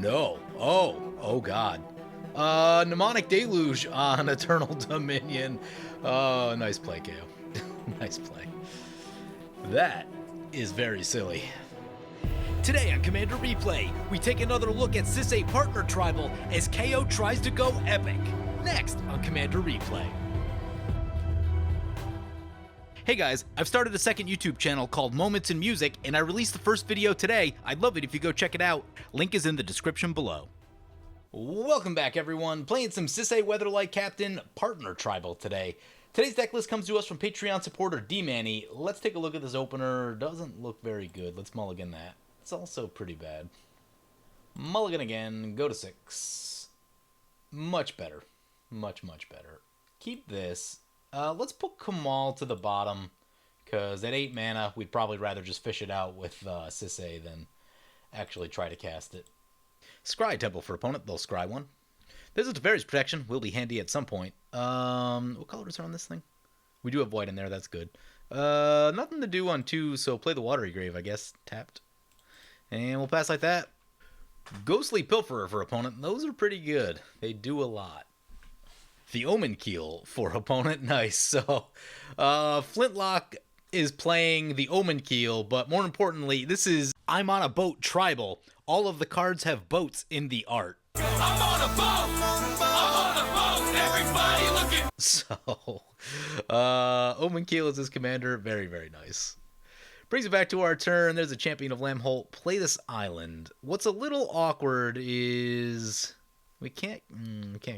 no. Oh god. Mnemonic Deluge on Eternal Dominion. Oh, nice play, KO. Nice play. That is very silly. Today on Commander Replay, we take another look at Sisay Partner Tribal as KO tries to go epic. Next on Commander Replay. Hey guys, I've started a second YouTube channel called Moments in Music, and I released the first video today. I'd love it if you go check it out. Link is in the description below. Welcome back, everyone. Playing some Sisay Weatherlight Captain Partner Tribal today. Today's deck list comes to us from Patreon supporter D-Manny. Let's take a look at this opener. Doesn't look very good. Let's mulligan that. It's also pretty bad. Mulligan again. Go to 6. Much better. Much better. Keep this. Let's put Kamal to the bottom, because at 8 mana, we'd probably rather just fish it out with Sisay than actually try to cast it. Scry Temple for opponent. They'll scry one. There's a Teferi's Protection. Will be handy at some point. What colors are on this thing? We do have white in there. That's good. Nothing to do on 2, so play the Watery Grave, I guess. Tapped. And we'll pass like that. Ghostly Pilferer for opponent. Those are pretty good. They do a lot. The Omen Keel for opponent. Nice. So, Flintlock is playing the Omen Keel, but more importantly, this is I'm on a Boat Tribal. All of the cards have boats in the art. I'm on a boat! I'm on a boat! Everybody looking! So, Omen Keel is his commander. Very, very nice. Brings it back to our turn. There's a Champion of Lamholt. Play this island. What's a little awkward is we can't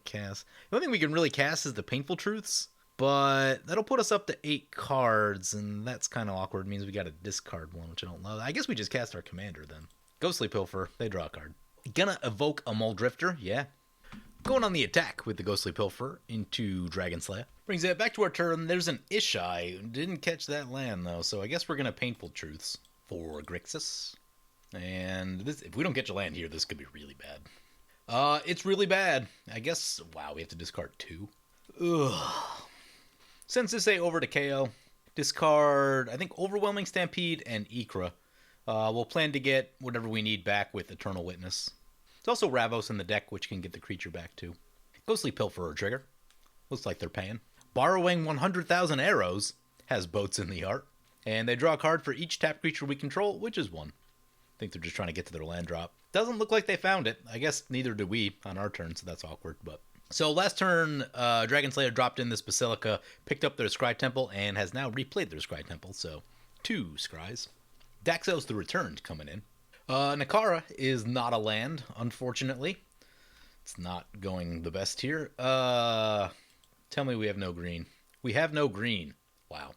cast. The only thing we can really cast is the Painful Truths, but that'll put us up to 8 cards, and that's kind of awkward. It means we got to discard one, which I don't love. I guess we just cast our commander then. Ghostly Pilfer. They draw a card. Gonna evoke a Mole Drifter. Yeah. Going on the attack with the Ghostly Pilfer into Dragon Slayer. Brings it back to our turn. There's an Ishai. Didn't catch that land, though, so I guess we're going to Painful Truths for Grixis. And this, if we don't get your land here, this could be really bad. It's really bad. I guess, wow, we have to discard 2. Ugh. Send Sisay over to KO. Discard, I think, Overwhelming Stampede and Ikra. We'll plan to get whatever we need back with Eternal Witness. There's also Ravos in the deck, which can get the creature back too. Ghostly Pilferer trigger. Looks like they're paying. Borrowing 100,000 Arrows has boats in the art. And they draw a card for each tap creature we control, which is 1. I think they're just trying to get to their land drop. Doesn't look like they found it. I guess neither do we on our turn, so that's awkward. But so last turn, Dragon Slayer dropped in this Basilica, picked up their Scry Temple, and has now replayed their Scry Temple. So 2 Scries. Daxos the Returned coming in. Nakara is not a land, unfortunately. It's not going the best here. Tell me we have no green. We have no green. Wow.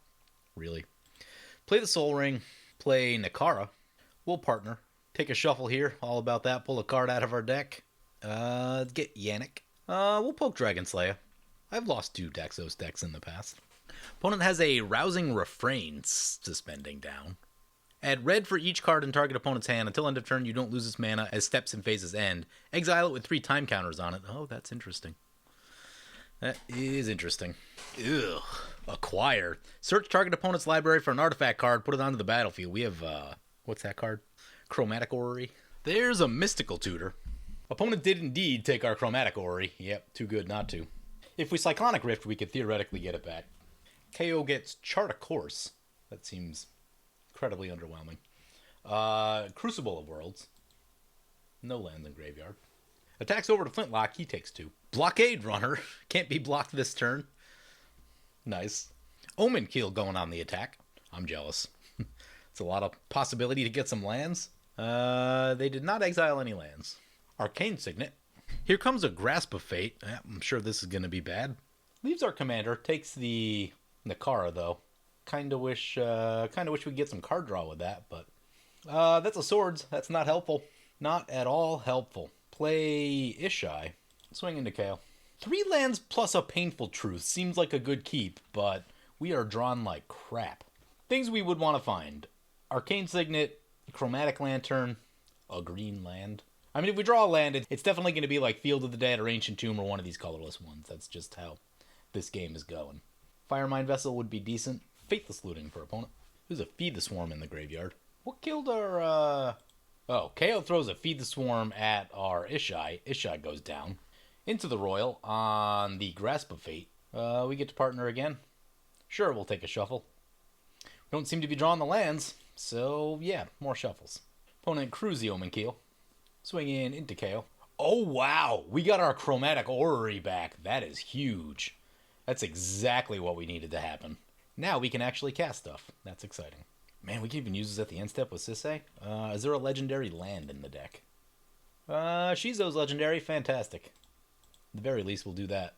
Really? Play the Soul Ring. Play Nakara. We'll partner. Take a shuffle here. All about that. Pull a card out of our deck. Get Yannick. We'll poke Dragon Slayer. I've lost 2 Daxos decks in the past. Opponent has a Rousing Refrain suspending down. Add red for each card in target opponent's hand. Until end of turn, you don't lose its mana as steps and phases end. Exile it with 3 time counters on it. Oh, that's interesting. That is interesting. Ugh. Acquire. Search target opponent's library for an artifact card. Put it onto the battlefield. We have, what's that card? Chromatic Orrery. There's a Mystical Tutor. Opponent did indeed take our Chromatic Orrery. Yep, too good not to. If we Cyclonic Rift, we could theoretically get it back. KO gets Chart a Course. That seems incredibly underwhelming. Crucible of Worlds. No lands in graveyard. Attacks over to Flintlock. He takes 2. Blockade Runner. Can't be blocked this turn. Nice. Omen Keel going on the attack. I'm jealous. It's a lot of possibility to get some lands. They did not exile any lands. Arcane Signet. Here comes a Grasp of Fate. I'm sure this is going to be bad. Leaves our commander. Takes the Nakara, though. Kind of wish we get some card draw with that, but that's a Swords. That's not helpful. Not at all helpful. Play Ishai. Swing into KO. 3 lands plus a Painful Truth seems like a good keep, but we are drawn like crap. Things we would want to find. Arcane Signet, Chromatic Lantern, a green land. I mean, if we draw a land, it's definitely going to be like Field of the Dead or Ancient Tomb or one of these colorless ones. That's just how this game is going. Firemind Vessel would be decent. Faithless Looting for opponent. There's a Feed the Swarm in the graveyard. What killed our Oh, KO throws a Feed the Swarm at our Ishai. Ishai goes down. Into the Royal on the Grasp of Fate. We get to partner again. Sure, we'll take a shuffle. We don't seem to be drawing the lands, so yeah, more shuffles. Opponent crews the Omen Keel. Swing in into KO. Oh, wow. We got our Chromatic Orrery back. That is huge. That's exactly what we needed to happen. Now we can actually cast stuff. That's exciting. Man, we can even use this at the end step with Sisay. Is there a legendary land in the deck? Shizo's legendary. Fantastic. At the very least, we'll do that.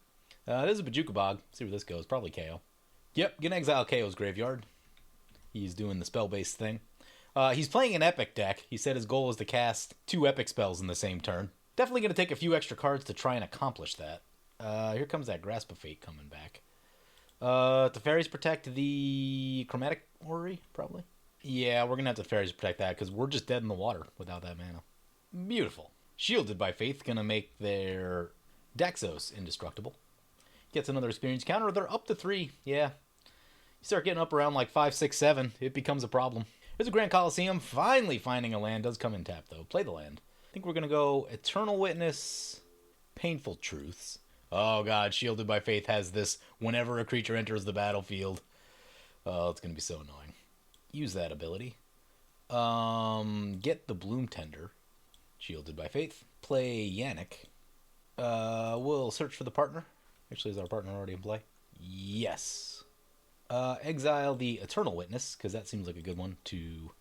There's a Bajuka Bog. See where this goes. Probably KO. Yep, gonna exile KO's graveyard. He's doing the spell-based thing. He's playing an epic deck. He said his goal is to cast 2 epic spells in the same turn. Definitely going to take a few extra cards to try and accomplish that. Here comes that Grasp of Fate coming back. Teferi's protect the Chromatic Orrery, probably. Yeah, we're going to have Teferi's protect that because we're just dead in the water without that mana. Beautiful. Shielded by Faith, going to make their Daxos indestructible. Gets another experience counter. They're up to 3. Yeah. You start getting up around like 5, 6, 7, it becomes a problem. There's a Grand Coliseum. Finally finding a land. Does come in tap, though. Play the land. I think we're going to go Eternal Witness, Painful Truths. Oh, God. Shielded by Faith has this whenever a creature enters the battlefield. Oh, it's going to be so annoying. Use that ability. Get the Bloom Tender. Shielded by Faith. Play Yannick. We'll search for the partner. Actually, is our partner already in play? Yes. Exile the Eternal Witness, because that seems like a good one to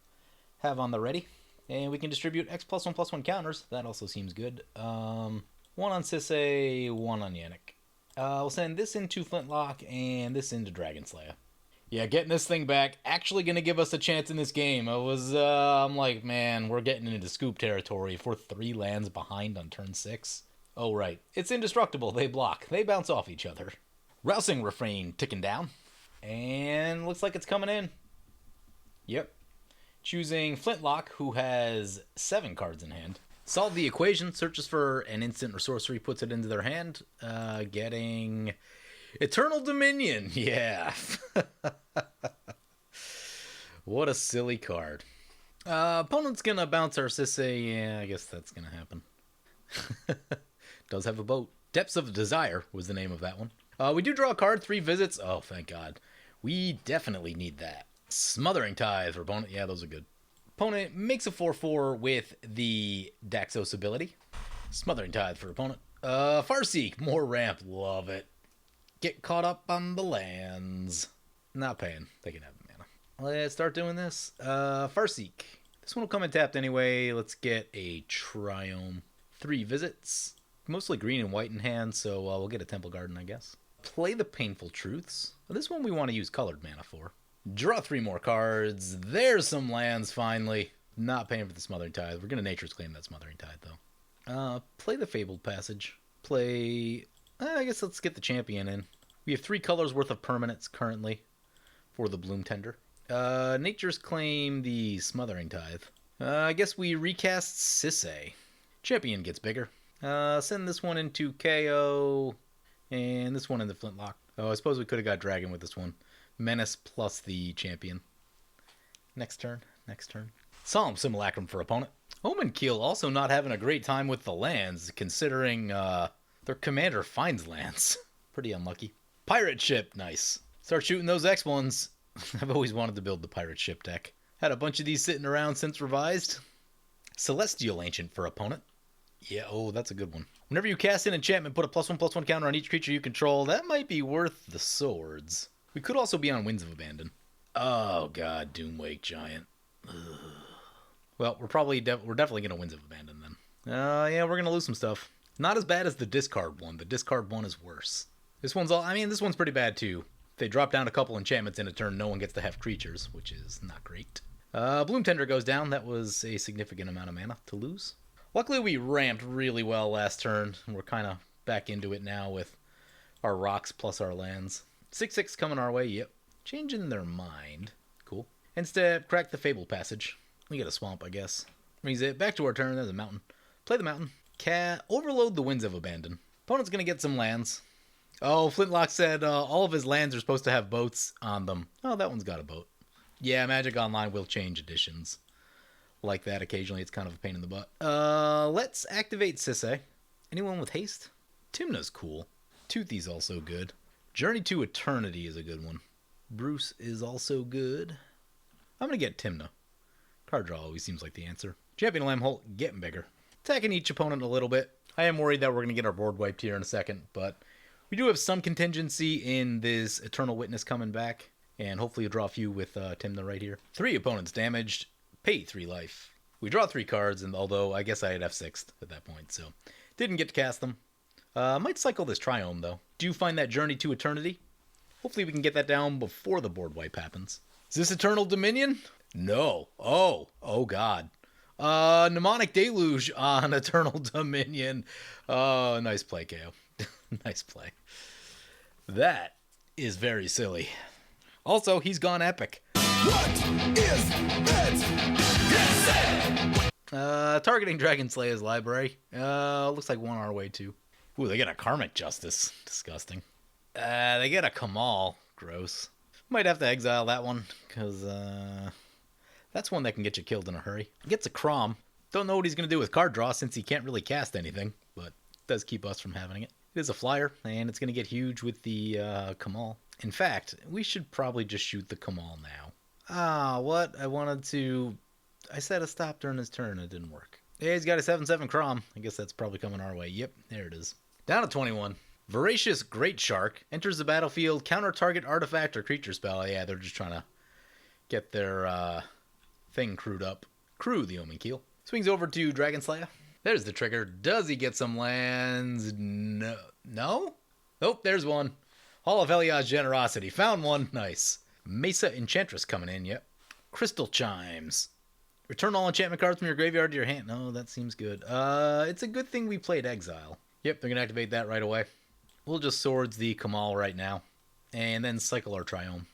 have on the ready. And we can distribute X+1/+1 counters. That also seems good. 1 on Sisay, 1 on Yannick. We'll send this into Flintlock and this into Dragonslayer. Yeah, getting this thing back actually going to give us a chance in this game. I'm like, man, we're getting into scoop territory if we're 3 lands behind on turn 6. Oh, right. It's indestructible. They block. They bounce off each other. Rousing Refrain ticking down. And looks like it's coming in. Yep. Choosing Flintlock, who has 7 cards in hand. Solve the equation, searches for an instant or sorcery, puts it into their hand. Getting Eternal Dominion. Yeah. What a silly card. Opponent's gonna bounce our Sisay. Yeah, I guess that's gonna happen. Does have a boat. Depths of Desire was the name of that one. We do draw a card, 3 visits. Oh, thank God. We definitely need that. Smothering Tithe for opponent. Yeah, those are good. Opponent makes a 4/4 with the Daxos ability. Smothering Tithe for opponent. Farseek, more ramp. Love it. Get caught up on the lands. Not paying. They can have the mana. Let's start doing this. Farseek. This one will come in tapped anyway. Let's get a Triome. 3 visits. Mostly green and white in hand, so we'll get a Temple Garden, I guess. Play the Painful Truths. Well, this one we want to use colored mana for. Draw 3 more cards. There's some lands, finally. Not paying for the Smothering Tithe. We're going to Nature's Claim that Smothering Tithe, though. Play the Fabled Passage. Play... I guess let's get the Champion in. We have 3 colors worth of permanents currently for the Bloom Tender. Nature's Claim the Smothering Tithe. I guess we recast Sisay. Champion gets bigger. Send this one into KO, and this one into Flintlock. Oh, I suppose we could have got Dragon with this one. Menace plus the Champion. Next turn. Solemn Simulacrum for opponent. Omen Keel also not having a great time with the lands, considering their commander finds lands. Pretty unlucky. Pirate Ship, nice. Start shooting those X1s. I've always wanted to build the Pirate Ship deck. Had a bunch of these sitting around since revised. Celestial Ancient for opponent. Yeah, oh, that's a good one. Whenever you cast an enchantment, put a +1/+1 counter on each creature you control. That might be worth the swords. We could also be on Winds of Abandon. Oh, God, Doomwake Giant. Ugh. Well, we're definitely going to Winds of Abandon, then. Yeah, we're going to lose some stuff. Not as bad as the discard one. The discard one is worse. This one's pretty bad, too. If they drop down a couple enchantments in a turn, no one gets to have creatures, which is not great. Bloom Tender goes down. That was a significant amount of mana to lose. Luckily, we ramped really well last turn, and we're kind of back into it now with our rocks plus our lands. 6/6 coming our way, yep. Changing their mind. Cool. Instead, crack the Fable Passage. We get a swamp, I guess. Brings it back to our turn. There's a mountain. Play the mountain. Overload the Winds of Abandon. Opponent's going to get some lands. Oh, Flintlock said all of his lands are supposed to have boats on them. Oh, that one's got a boat. Yeah, Magic Online will change editions. like that occasionally. It's kind of a pain in the butt. Let's activate Sisay. Anyone with haste? Timna's cool. Toothy's also good. Journey to Eternity is a good one. Bruce is also good. I'm going to get Timna. Card draw always seems like the answer. Champion Lamholt getting bigger. Attacking each opponent a little bit. I am worried that we're going to get our board wiped here in a second, but we do have some contingency in this Eternal Witness coming back, and hopefully you'll draw a few with Timna right here. 3 opponents damaged, pay 3 life. We draw 3 cards, and although I guess I had F6'd at that point, so didn't get to cast them. Might cycle this Triome, though. Do you find that Journey to Eternity? Hopefully we can get that down before the board wipe happens. Is this Eternal Dominion? No. Oh God. Mnemonic Deluge on Eternal Dominion. Oh, nice play, KO. Nice play. That is very silly. Also, he's gone epic. What is it? Targeting Dragon Slayer's library. Looks like one our way too. Ooh, they get a Karmic Justice. Disgusting. They get a Kamal. Gross. Might have to exile that one, because that's one that can get you killed in a hurry. Gets a Crom. Don't know what he's going to do with card draw since he can't really cast anything, but does keep us from having it. It is a flyer, and it's going to get huge with the Kamal. In fact, we should probably just shoot the Kamal now. What? I said a stop during his turn. It didn't work. Yeah, he's got a 7/7 Crom. I guess that's probably coming our way. Yep, there it is. Down to 21. Voracious Great Shark enters the battlefield, counter target artifact or creature spell. Yeah, they're just trying to get their thing crewed up. Crew the Omen Keel. Swings over to Dragon Slayer. There's the trigger. Does he get some lands? No? Nope, there's one. Hall of Heliod's Generosity. Found one. Nice. Mesa Enchantress coming in. Yep. Crystal Chimes. Return all enchantment cards from your graveyard to your hand. No, that seems good. It's a good thing we played Exile. Yep, they're going to activate that right away. We'll just Swords the Kamal right now. And then cycle our Triome.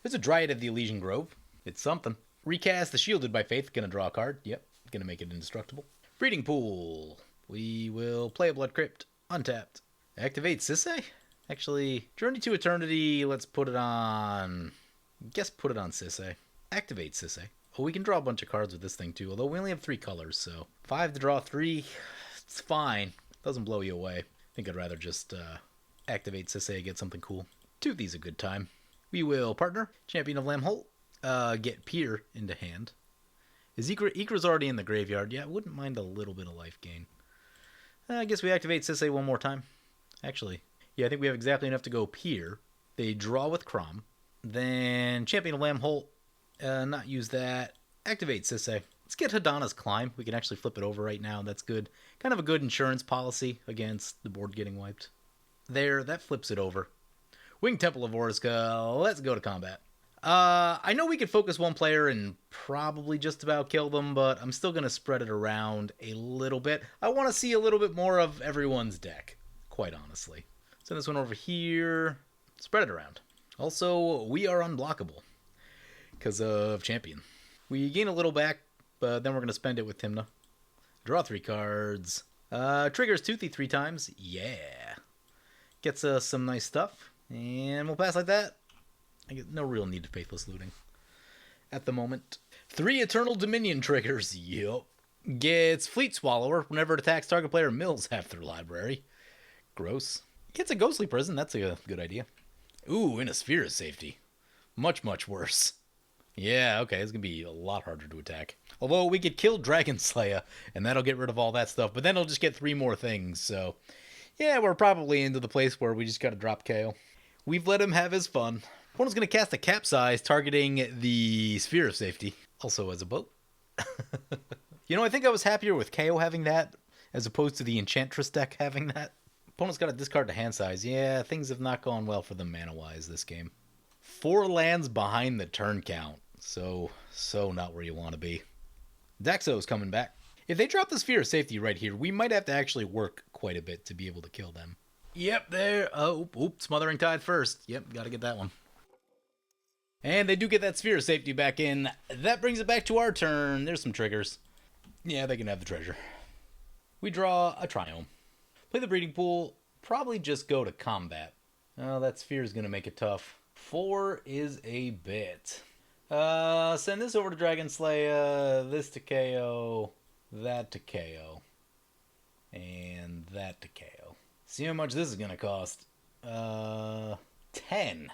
There's a Dryad of the Elysian Grove. It's something. Recast the Shielded by Faith. Going to draw a card. Yep, going to make it indestructible. Breeding Pool. We will play a Blood Crypt. Untapped. Activate Sisay? Actually, Journey to Eternity, let's put it on... Guess put it on Sisay. Activate Sisay. Oh, we can draw a bunch of cards with this thing too, although we only have 3 colors, so... 5 to draw 3, it's fine. Doesn't blow you away. I think I'd rather just activate Sisay and get something cool. Toothy's a good time. We will partner. Champion of Lamholt. Get Pier into hand. Is Ikra's already in the graveyard? Yeah, I wouldn't mind a little bit of life gain. I guess we activate Sisay one more time. Actually, yeah, I think we have exactly enough to go Pier. They draw with Crom. Then Champion of Lamholt. Not use that. Activate Sisay. Let's get Hadana's Climb. We can actually flip it over right now. That's good. Kind of a good insurance policy against the board getting wiped. There, that flips it over. Winged Temple of Oriska. Let's go to combat. I know we could focus one player and probably just about kill them, but I'm still going to spread it around a little bit. I want to see a little bit more of everyone's deck, quite honestly. Send this one over here. Spread it around. Also, we are unblockable because of Champion. We gain a little back, but then we're going to spend it with Timna. Draw 3 cards. Triggers Toothy 3 times. Yeah. Gets us some nice stuff. And we'll pass like that. I get no real need to Faithless Looting at the moment. 3 Eternal Dominion triggers. Yup. Gets Fleet Swallower whenever it attacks target player mills half their library. Gross. Gets a Ghostly Prison. That's a good idea. Ooh, in a Sphere of Safety. Much, much worse. Yeah, okay, it's going to be a lot harder to attack. Although we could kill Dragon Slayer, and that'll get rid of all that stuff. But then it'll just get 3 more things, so... Yeah, we're probably into the place where we just got to drop KO. We've let him have his fun. Opponent's going to cast a Capsize, targeting the Sphere of Safety. Also as a boat. You know, I think I was happier with KO having that, as opposed to the Enchantress deck having that. Opponent's got to discard to hand size. Yeah, things have not gone well for them mana-wise this game. 4 lands behind the turn count. So not where you want to be. Daxos coming back. If they drop the Sphere of Safety right here, we might have to actually work quite a bit to be able to kill them. Yep, there. Oh, Smothering Tide first. Yep, got to get that one. And they do get that Sphere of Safety back in. That brings it back to our turn. There's some triggers. Yeah, they can have the treasure. We draw a Triome. Play the Breeding Pool. Probably just go to combat. Oh, that Sphere is going to make it tough. 4 is a bit. Send this over to Dragon Slayer, this to KO, that to KO, and that to KO. See how much this is gonna cost. 10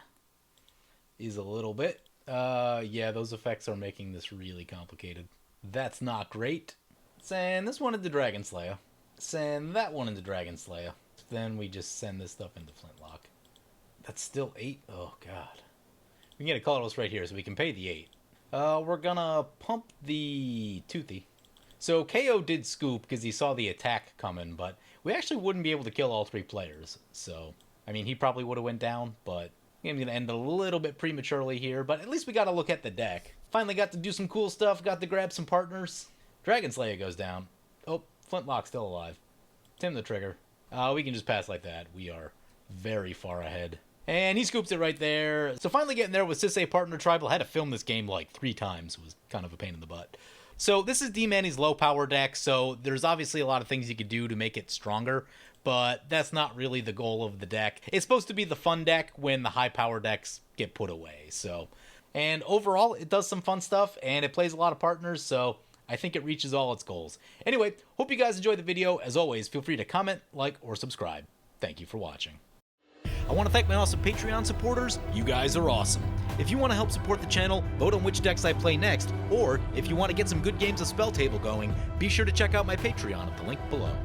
is a little bit. Yeah, those effects are making this really complicated. That's not great. Send this one into Dragon Slayer. Send that one into Dragon Slayer. Then we just send this stuff into Flintlock. That's still 8? Oh, God. We can get a colorless right here, so we can pay the 8. We're gonna pump the Toothy. So KO did scoop because he saw the attack coming, but we actually wouldn't be able to kill all 3 players. So, I mean, he probably would have went down, but the game's gonna end a little bit prematurely here. But at least we got to look at the deck. Finally got to do some cool stuff, got to grab some partners. Dragon Slayer goes down. Oh, Flintlock's still alive. Tim the trigger. We can just pass like that. We are very far ahead. And he scoops it right there. So finally getting there with Sisay Partner Tribal. I had to film this game like 3 times. It was kind of a pain in the butt. So this is D-Manny's low power deck. So there's obviously a lot of things you could do to make it stronger. But that's not really the goal of the deck. It's supposed to be the fun deck when the high power decks get put away. So, and overall, it does some fun stuff. And it plays a lot of partners. So I think it reaches all its goals. Anyway, hope you guys enjoyed the video. As always, feel free to comment, like, or subscribe. Thank you for watching. I want to thank my awesome Patreon supporters. You guys are awesome. If you want to help support the channel, vote on which decks I play next, or if you want to get some good games of Spell Table going, be sure to check out my Patreon at the link below.